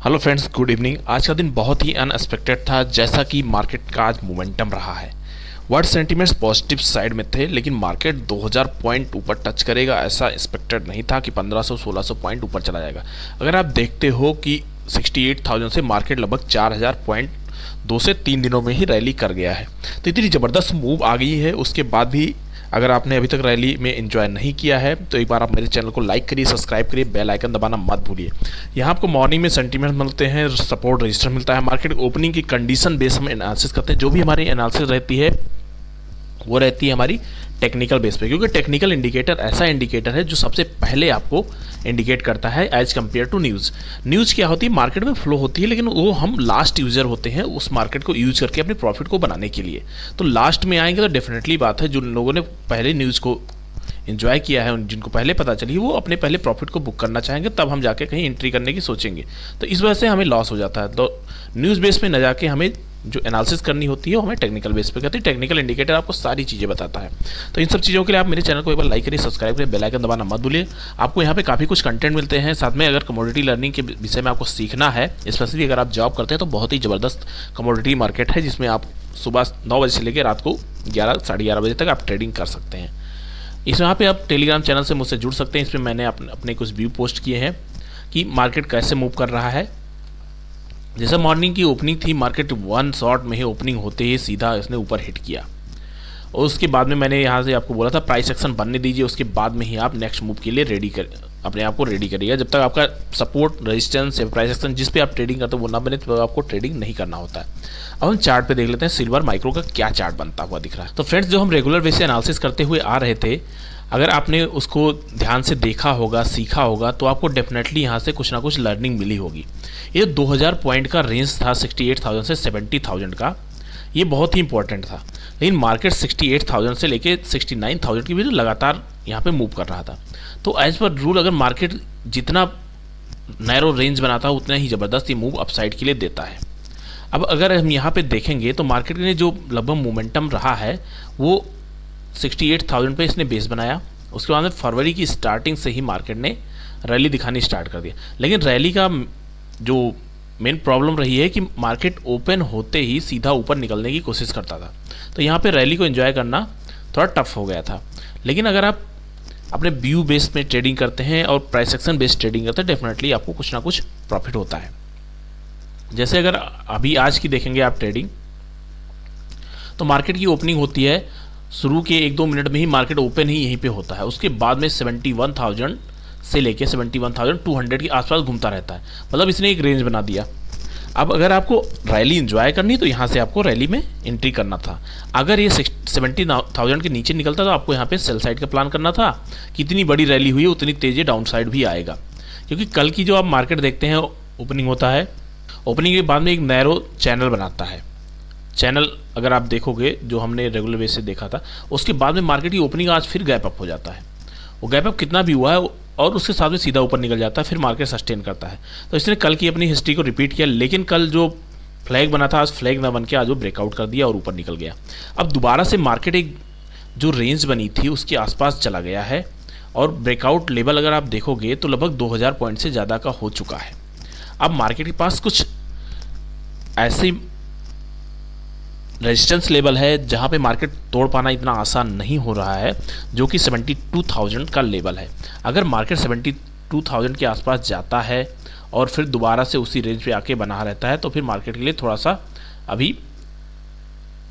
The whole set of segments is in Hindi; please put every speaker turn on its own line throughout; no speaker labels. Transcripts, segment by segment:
Hello friends, good evening. आज का दिन बहुत ही अनएक्सपेक्टेड था। जैसा कि मार्केट का आज मोमेंटम रहा है, वर्ल्ड सेंटीमेंट्स पॉजिटिव साइड में थे, लेकिन मार्केट 2000 पॉइंट ऊपर टच करेगा ऐसा एक्सपेक्टेड नहीं था कि 1500-1600 पॉइंट ऊपर चला जाएगा। अगर आप देखते हो कि 68,000 से मार्केट लगभग 4000 पॉइंट 2 से 3 दिनों में ही रैली कर गया है। तो इतनी ज़बरदस्त मूव आ गई है। उसके बाद भी अगर आपने अभी तक रैली में एंजॉय नहीं किया है तो एक बार आप मेरे चैनल को लाइक करिए, सब्सक्राइब करिए, बेल आइकन दबाना मत भूलिए। यहाँ आपको मॉर्निंग में सेंटीमेंट मिलते हैं, सपोर्ट रजिस्टर मिलता है, मार्केट ओपनिंग की कंडीशन बेस हम एनालिसिस करते हैं। जो भी हमारी एनालिसिस रहती है वो रहती है हमारी टेक्निकल बेस पे, क्योंकि टेक्निकल इंडिकेटर ऐसा इंडिकेटर है जो सबसे पहले आपको इंडिकेट करता है as compared to news. News क्या होती है, मार्केट में फ्लो होती है, लेकिन वो हम लास्ट यूजर होते हैं उस मार्केट को यूज करके अपने प्रॉफिट को बनाने के लिए। तो लास्ट में आएंगे तो डेफिनेटली बात है, जो लोगों ने पहले न्यूज़ को एंजॉय किया है, जिनको पहले पता चली, वो अपने पहले प्रॉफिट को बुक करना चाहेंगे, तब हम जाके कहीं एंट्री करने की सोचेंगे। तो इस वजह से हमें लॉस हो जाता है। तो न्यूज़ बेस पे न जाके हमें जो एनालिसिस करनी होती है वो हमें टेक्निकल बेस पे करती है। टेक्निकल इंडिकेटर आपको सारी चीज़ें बताता है। तो इन सब चीज़ों के लिए आप मेरे चैनल को एक बार लाइक करिए, सब्सक्राइब करिए, बेल आइकन दबाना मत भूलिए। आपको यहाँ पे काफ़ी कुछ कंटेंट मिलते हैं। साथ में अगर कमोडिटी लर्निंग के विषय में आपको सीखना है, स्पेशली अगर आप जॉब करते हैं, तो बहुत ही ज़बरदस्त कमोडिटी मार्केट है जिसमें आप सुबह 9 बजे से लेकर रात को 11 साढ़े 11 बजे तक आप ट्रेडिंग कर सकते हैं। यहाँ पे आप टेलीग्राम चैनल से मुझसे जुड़ सकते हैं। इसमें मैंने अपने कुछ व्यू पोस्ट किए हैं कि मार्केट कैसे मूव कर रहा है। जैसे मॉर्निंग की ओपनिंग थी, मार्केट वन शॉट में ही ओपनिंग होते ही सीधा इसने ऊपर हिट किया, और उसके बाद में मैंने यहाँ से आपको बोला था प्राइस एक्शन बनने दीजिए, उसके बाद में ही आप नेक्स्ट मूव के लिए अपने आप को रेडी करिएगा। जब तक आपका सपोर्ट रेजिस्टेंस या प्राइस एक्शन जिस पे आप ट्रेडिंग करते हो वो ना बने, तो आपको ट्रेडिंग नहीं करना होता है। अब हम चार्ट पे देख लेते हैं सिल्वर माइक्रो का क्या चार्ट बनता हुआ दिख रहा है। तो फ्रेंड्स, जो हम रेगुलर बेस से एनालिसिस करते हुए आ रहे थे, अगर आपने उसको ध्यान से देखा होगा, सीखा होगा, तो आपको डेफिनेटली यहाँ से कुछ ना कुछ लर्निंग मिली होगी। ये 2000 पॉइंट का रेंज था 68,000 से 70,000 का, ये बहुत ही इंपॉर्टेंट था। लेकिन मार्केट 68,000 से लेके 69,000 की भी लगातार यहाँ पे मूव कर रहा था। तो एज पर रूल अगर मार्केट जितना नैरो रेंज बनाता है उतना ही ज़बरदस्त ये मूव अपसाइड के लिए देता है। अब अगर हम यहाँ पे देखेंगे तो मार्केट ने जो लगभग मोमेंटम रहा है वो 68,000 पे इसने बेस बनाया। उसके बाद में फरवरी की स्टार्टिंग से ही मार्केट ने रैली दिखानी स्टार्ट कर दिया। लेकिन रैली का जो मेन प्रॉब्लम रही है कि मार्केट ओपन होते ही सीधा ऊपर निकलने की कोशिश करता था। तो यहाँ पे रैली को एंजॉय करना थोड़ा टफ हो गया था। लेकिन अगर आप अपने व्यू बेस में ट्रेडिंग करते हैं और प्राइस एक्शन बेस्ड ट्रेडिंग करते हैं, डेफिनेटली आपको कुछ ना कुछ प्रॉफिट होता है। जैसे अगर अभी आज की देखेंगे आप ट्रेडिंग, तो मार्केट की ओपनिंग होती है, शुरू के 1-2 मिनट में ही मार्केट ओपन ही यहीं पे होता है। उसके बाद में 71,000 से लेके 71,200 के आसपास घूमता रहता है। मतलब इसने एक रेंज बना दिया। अब अगर आपको रैली एंजॉय करनी है तो यहाँ से आपको रैली में एंट्री करना था। अगर ये 70,000 के नीचे निकलता तो आपको यहाँ पे सेल साइड का प्लान करना था। कितनी बड़ी रैली हुई उतनी तेज़ी डाउन साइड भी आएगा, क्योंकि कल की जो आप मार्केट देखते हैं ओपनिंग होता है, ओपनिंग के बाद में एक नैरो चैनल बनाता है। चैनल अगर आप देखोगे जो हमने रेगुलर बेस से देखा था, उसके बाद में मार्केट की ओपनिंग आज फिर गैप अप हो जाता है। वो गैप अप कितना भी हुआ है और उसके साथ में सीधा ऊपर निकल जाता है, फिर मार्केट सस्टेन करता है। तो इसने कल की अपनी हिस्ट्री को रिपीट किया, लेकिन कल जो फ्लैग बना था आज फ्लैग ना बन के आज वो ब्रेकआउट कर दिया और ऊपर निकल गया। अब दोबारा से मार्केट एक जो रेंज बनी थी उसके आसपास चला गया है, और ब्रेकआउट लेवल अगर आप देखोगे तो लगभग 2000 पॉइंट से ज़्यादा का हो चुका है। अब मार्केट के पास कुछ ऐसे रेजिस्टेंस लेवल है जहां पे मार्केट तोड़ पाना इतना आसान नहीं हो रहा है, जो कि 72,000 का लेवल है। अगर मार्केट 72,000 के आसपास जाता है और फिर दोबारा से उसी रेंज पे आके बना रहता है, तो फिर मार्केट के लिए थोड़ा सा अभी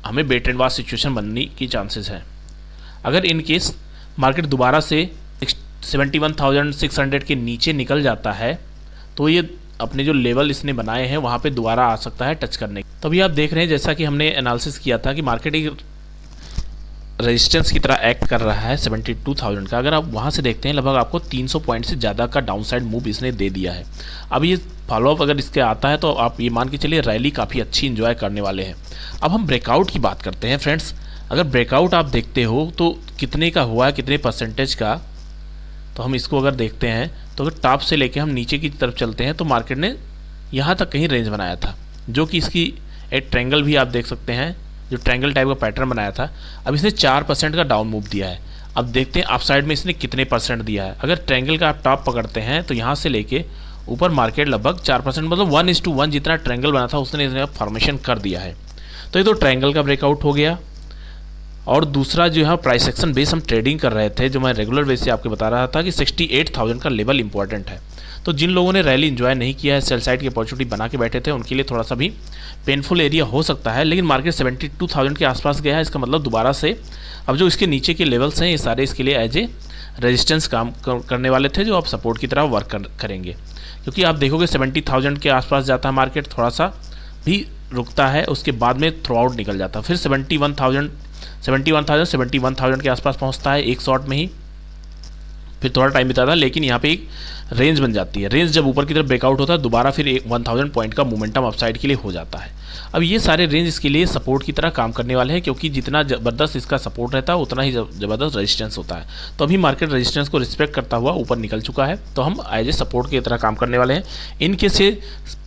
हमें वेट एंड वॉच सिचुएशन बनने की चांसेस हैं। अगर इन केस मार्केट दोबारा से 71,600 के नीचे निकल जाता है, तो ये अपने जो लेवल इसने बनाए हैं वहाँ पे दोबारा आ सकता है टच करने। तो अभी आप देख रहे हैं जैसा कि हमने एनालिसिस किया था कि मार्केट एक रेजिस्टेंस की तरह एक्ट कर रहा है 72,000 का। अगर आप वहाँ से देखते हैं लगभग आपको 300 पॉइंट से ज़्यादा का डाउनसाइड मूव इसने दे दिया है। अब ये फॉलोअप अगर इसके आता है तो आप ये मान के चलिए रैली काफ़ी अच्छी इंजॉय करने वाले हैं। अब हम ब्रेकआउट की बात करते हैं फ्रेंड्स। अगर ब्रेकआउट आप देखते हो तो कितने का हुआ है, कितने परसेंटेज का, तो हम इसको अगर देखते हैं तो अगर टॉप से लेके हम नीचे की तरफ चलते हैं तो मार्केट ने यहाँ तक कहीं रेंज बनाया था, जो कि इसकी एक ट्रायंगल भी आप देख सकते हैं, जो ट्रायंगल टाइप का पैटर्न बनाया था। अब इसने 4% का डाउन मूव दिया है। अब देखते हैं अप साइड में इसने कितने परसेंट दिया है। अगर ट्रायंगल का आप टॉप पकड़ते हैं तो यहाँ से लेके ऊपर मार्केट लगभग 4%, मतलब 1:1 जितना ट्रायंगल बना था उसने इसने फॉर्मेशन कर दिया है। तो ये तो ट्रायंगल का ब्रेकआउट हो गया। और दूसरा जो है प्राइस एक्शन बेस हम ट्रेडिंग कर रहे थे, जो मैं रेगुलर बेस से आपको बता रहा था कि 68,000 का लेवल इंपॉर्टेंट है। तो जिन लोगों ने रैली एंजॉय नहीं किया है, सेल साइड की अपॉर्चुनिटी बना के बैठे थे, उनके लिए थोड़ा सा भी पेनफुल एरिया हो सकता है। लेकिन मार्केट 72,000 के आसपास गया है, इसका मतलब दोबारा से अब जो इसके नीचे के लेवल्स हैं ये सारे इसके लिए एज ए रेजिस्टेंस काम करने वाले थे, जो आप सपोर्ट की तरह वर्क करेंगे। क्योंकि आप देखोगे 70,000 के आसपास जाता है मार्केट, थोड़ा सा भी रुकता है, उसके बाद में थ्रू आउट निकल जाता है, फिर 71,000 के आसपास पहुंचता है एक शॉट में ही, फिर थोड़ा टाइम बिताता है, लेकिन यहाँ पे एक रेंज बन जाती है। रेंज जब ऊपर की तरफ ब्रेकआउट होता है दोबारा फिर 1000 पॉइंट का मोमेंटम अपसाइड के लिए हो जाता है। अब ये सारे रेंज इसके लिए सपोर्ट की तरह काम करने वाले हैं, क्योंकि जितना ज़बरदस्त इसका सपोर्ट रहता है उतना ही ज़बरदस्त रेजिस्टेंस होता है। तो अभी मार्केट रेजिस्टेंस को रिस्पेक्ट करता हुआ ऊपर निकल चुका है, तो हम एज ए सपोर्ट की तरह काम करने वाले हैं। इनके से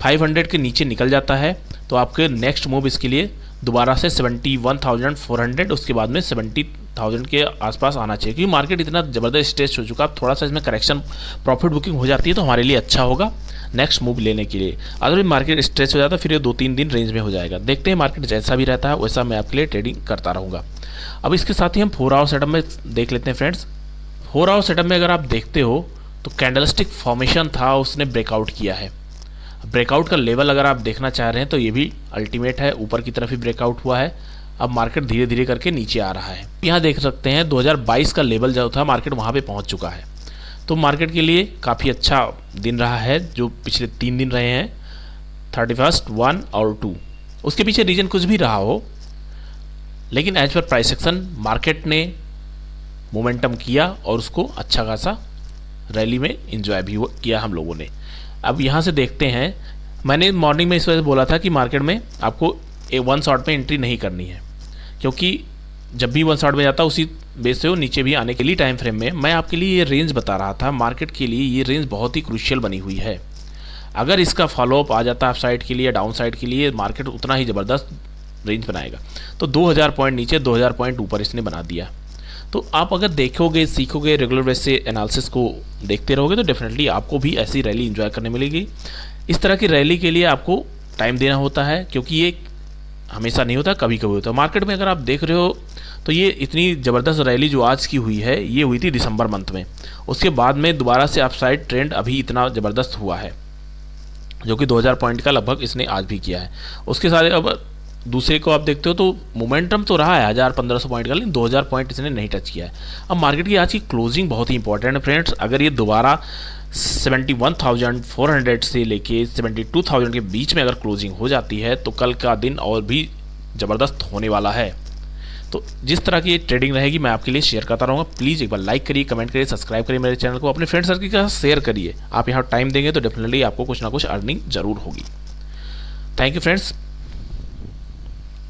500 के नीचे निकल जाता है तो आपके नेक्स्ट मूव इसके लिए दोबारा से 71,400, उसके बाद में 70,000 के आसपास आना चाहिए, क्योंकि मार्केट इतना ज़बरदस्त स्ट्रेच हो चुका है। थोड़ा सा इसमें करेक्शन प्रॉफिट बुकिंग हो जाती है तो हमारे लिए अच्छा होगा नेक्स्ट मूव लेने के लिए। अगर मार्केट स्ट्रेच हो जाता है फिर ये 2-3 दिन रेंज में हो जाएगा। देखते हैं मार्केट जैसा भी रहता है वैसा मैं आपके लिए ट्रेडिंग करता रहूँगा। अब इसके साथ ही हम 4 आवर सेटअप में देख लेते हैं फ्रेंड्स। 4 आवर सेटअप में अगर आप देखते हो तो कैंडलस्टिक फॉर्मेशन था, उसने ब्रेकआउट किया है। ब्रेकआउट का लेवल अगर आप देखना चाह रहे हैं तो ये भी अल्टीमेट है, ऊपर की तरफ ही ब्रेकआउट हुआ है। अब मार्केट धीरे धीरे करके नीचे आ रहा है। यहाँ देख सकते हैं 2022 का लेवल जो था मार्केट वहाँ पे पहुँच चुका है। तो मार्केट के लिए काफ़ी अच्छा दिन रहा है जो पिछले 3 दिन रहे हैं, 31, 1 और 2। उसके पीछे रीजन कुछ भी रहा हो, लेकिन एज पर प्राइस एक्शन मार्केट ने मोमेंटम किया और उसको अच्छा खासा रैली में इंजॉय भी किया हम लोगों ने। अब यहाँ से देखते हैं, मैंने मॉर्निंग में इस वजह से बोला था कि मार्केट में आपको 1 शॉट में एंट्री नहीं करनी है, क्योंकि जब भी 1 शॉट में जाता उसी बेस से वो नीचे भी आने के लिए टाइम फ्रेम में मैं आपके लिए ये रेंज बता रहा था। मार्केट के लिए ये रेंज बहुत ही क्रूशियल बनी हुई है। अगर इसका फॉलोअप आ जाता है अप साइड के लिए, डाउन साइड के लिए, मार्केट उतना ही ज़बरदस्त रेंज बनाएगा। तो 2000 पॉइंट नीचे, 2000 पॉइंट ऊपर इसने बना दिया। तो आप अगर देखोगे, सीखोगे, रेगुलर बेस से एनालिसिस को देखते रहोगे तो डेफिनेटली आपको भी ऐसी रैली एंजॉय करने मिलेगी। इस तरह की रैली के लिए आपको टाइम देना होता है, क्योंकि ये हमेशा नहीं होता, कभी कभी होता है। मार्केट में अगर आप देख रहे हो तो ये इतनी ज़बरदस्त रैली जो आज की हुई है ये हुई थी दिसंबर मंथ में। उसके बाद में दोबारा से अपसाइड ट्रेंड अभी इतना ज़बरदस्त हुआ है, जो कि 2000 पॉइंट का लगभग इसने आज भी किया है। उसके साथ अब दूसरे को आप देखते हो तो मोमेंटम तो रहा है 1000-1500 पॉइंट का, लेकिन 2000 पॉइंट इसने नहीं टच किया है। अब मार्केट की आज की क्लोजिंग बहुत ही इंपॉर्टेंट है फ्रेंड्स। अगर ये दोबारा 71,400 से लेके 72,000 के बीच में अगर क्लोजिंग हो जाती है तो कल का दिन और भी ज़बरदस्त होने वाला है। तो जिस तरह की ट्रेडिंग रहेगी मैं आपके लिए शेयर करता रहूँगा। प्लीज़ एक बार लाइक करिए, कमेंट करिए, सब्सक्राइब करिए मेरे चैनल को, अपने फ्रेंड सर्कल के साथ शेयर करिए। आप यहाँ टाइम देंगे तो डेफिनेटली आपको कुछ ना कुछ अर्निंग जरूर होगी। Thank you friends.